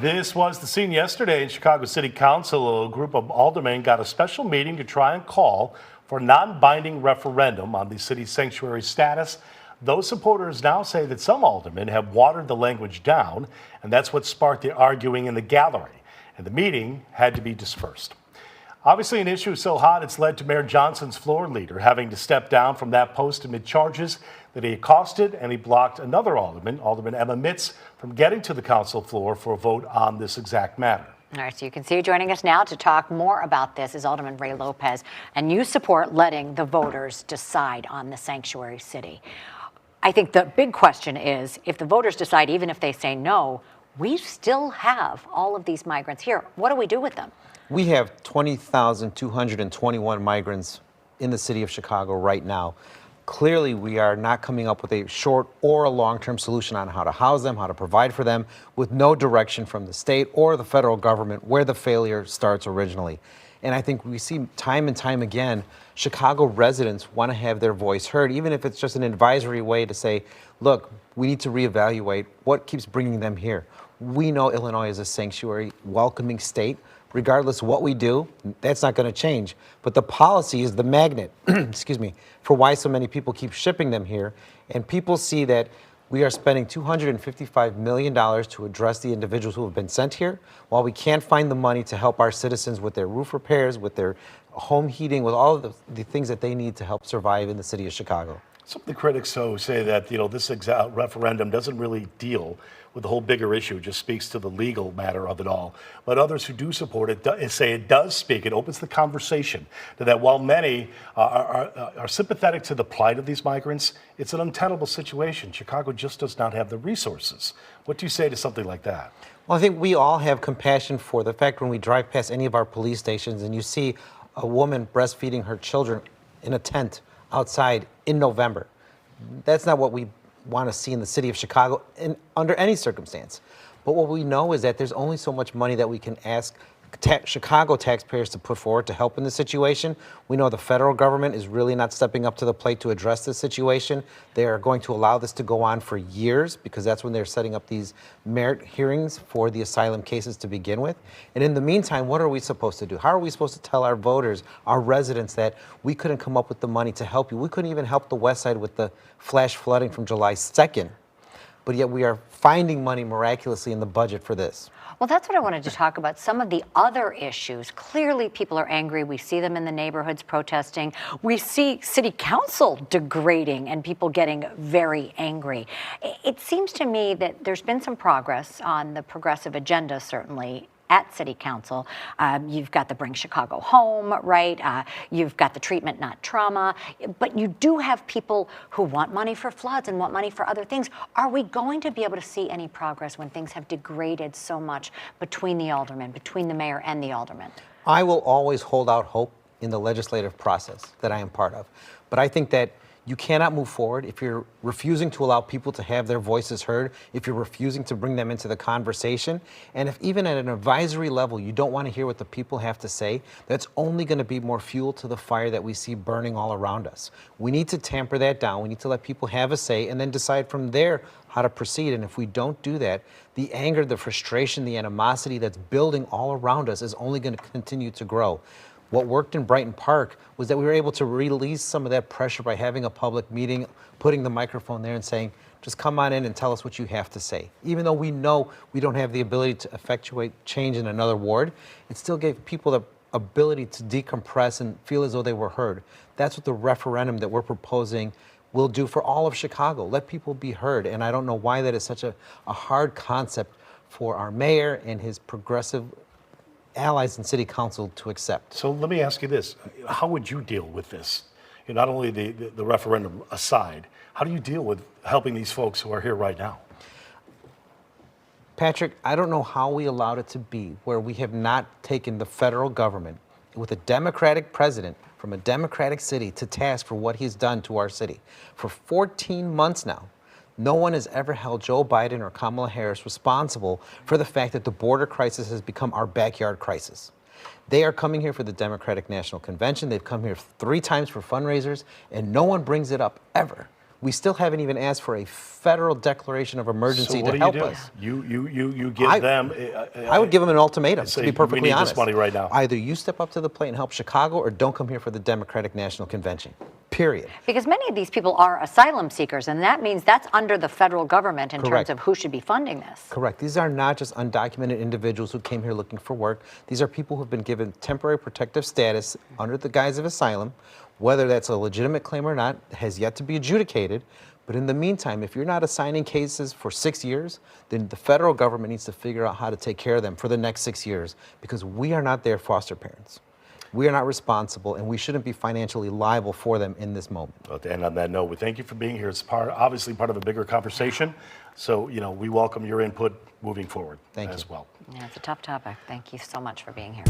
This was the scene yesterday in Chicago City Council. A group of aldermen got a special meeting to try and call for a non-binding referendum on the city's sanctuary status. Those supporters now say that some aldermen have watered the language down, and that's what sparked the arguing in the gallery. And the meeting had to be dispersed. Obviously, an issue so hot it's led to Mayor Johnson's floor leader having to step down from that post amid charges that he accosted and he blocked another alderman, Alderman Emma Mitz, from getting to the council floor for a vote on this exact matter. All right, so you can see joining us now to talk more about this is Alderman Ray Lopez, and you support letting the voters decide on the sanctuary city. I think the big question is, if the voters decide, even if they say no, we still have all of these migrants here. What do we do with them? We have 20,221 migrants in the city of Chicago right now. Clearly, we are not coming up with a short or a long-term solution on how to house them, how to provide for them, with no direction from the state or the federal government where the failure starts originally. And I think we see time and time again, Chicago residents want to have their voice heard, even if it's just an advisory way to say, look, we need to reevaluate what keeps bringing them here. We know Illinois is a sanctuary, welcoming state. Regardless of what we do, that's not going to change. But the policy is the magnet, excuse me, for why so many people keep shipping them here. And people see that we are spending $255 million to address the individuals who have been sent here, while we can't find the money to help our citizens with their roof repairs, with their home heating, with all of the things that they need to help survive in the city of Chicago. Some of the critics, though, say that this exact referendum doesn't really deal with the whole bigger issue, just speaks to the legal matter of it all. But others who do support it say it does speak, it opens the conversation to that while many are sympathetic to the plight of these migrants, it's an untenable situation. Chicago just does not have the resources. What do you say to something like that? Well, I think we all have compassion for the fact when we drive past any of our police stations and you see a woman breastfeeding her children in a tent outside in November. That's not what we want to see in the city of Chicago under any circumstance. But what we know is that there's only so much money that we can ask Chicago taxpayers to put forward to help in the situation. We know the federal government is really not stepping up to the plate to address this situation. They are going to allow this to go on for years because that's when they're setting up these merit hearings for the asylum cases to begin with. And in the meantime, what are we supposed to do? How are we supposed to tell our voters, our residents, that we couldn't come up with the money to help you? We couldn't even help the West Side with the flash flooding from July 2nd, but yet we are finding money miraculously in the budget for this. Well, that's what I wanted to talk about. Some of the other issues. Clearly, people are angry. We see them in the neighborhoods protesting. We see city council degrading and people getting very angry. It seems to me that there's been some progress on the progressive agenda, certainly, at City Council. You've got the Bring Chicago Home, right? You've got the treatment, not trauma. But you do have people who want money for floods and want money for other things. Are we going to be able to see any progress when things have degraded so much between the aldermen, between the mayor and the aldermen? I will always hold out hope in the legislative process that I am part of. But I think that you cannot move forward if you're refusing to allow people to have their voices heard, if you're refusing to bring them into the conversation, and if even at an advisory level you don't want to hear what the people have to say, that's only going to be more fuel to the fire that we see burning all around us. We need to tamper that down. We need to let people have a say and then decide from there how to proceed. And if we don't do that, the anger, the frustration, the animosity that's building all around us is only going to continue to grow. What worked in Brighton Park was that we were able to release some of that pressure by having a public meeting, putting the microphone there and saying, just come on in and tell us what you have to say. Even though we know we don't have the ability to effectuate change in another ward, it still gave people the ability to decompress and feel as though they were heard. That's what the referendum that we're proposing will do for all of Chicago. Let people be heard. And I don't know why that is such a hard concept for our mayor and his progressive allies in city council to accept. So let me ask you this. How would you deal with this? Not only the referendum aside, how do you deal with helping these folks who are here right now? Patrick, I don't know how we allowed it to be where we have not taken the federal government with a Democratic president from a Democratic city to task for what he's done to our city. For 14 months now, no one has ever held Joe Biden or Kamala Harris responsible for the fact that the border crisis has become our backyard crisis. They are coming here for the Democratic National Convention. They've come here 3 times for fundraisers, and no one brings it up ever. We still haven't even asked for a federal declaration of emergency So what to do help you do? us. You give I- them. I would give them an ultimatum, say, to be "We perfectly need this honest. money right now." Either you step up to the plate and help Chicago, or don't come here for the Democratic National Convention. Period. Because many of these people are asylum seekers, and that means that's under the federal government in Correct. terms of who should be funding this. Correct. These are not just undocumented individuals who came here looking for work. These are people who have been given temporary protective status under the guise of asylum. Whether that's a legitimate claim or not has yet to be adjudicated. But in the meantime, if you're not assigning cases for 6 years, then the federal government needs to figure out how to take care of them for the next 6 years, because we are not their foster parents. We are not responsible, and we shouldn't be financially liable for them in this moment. Well, to end on that note, we thank you for being here. It's obviously part of a bigger conversation. So, we welcome your input moving forward Thank as you. well. Yeah, it's a tough topic. Thank you so much for being here.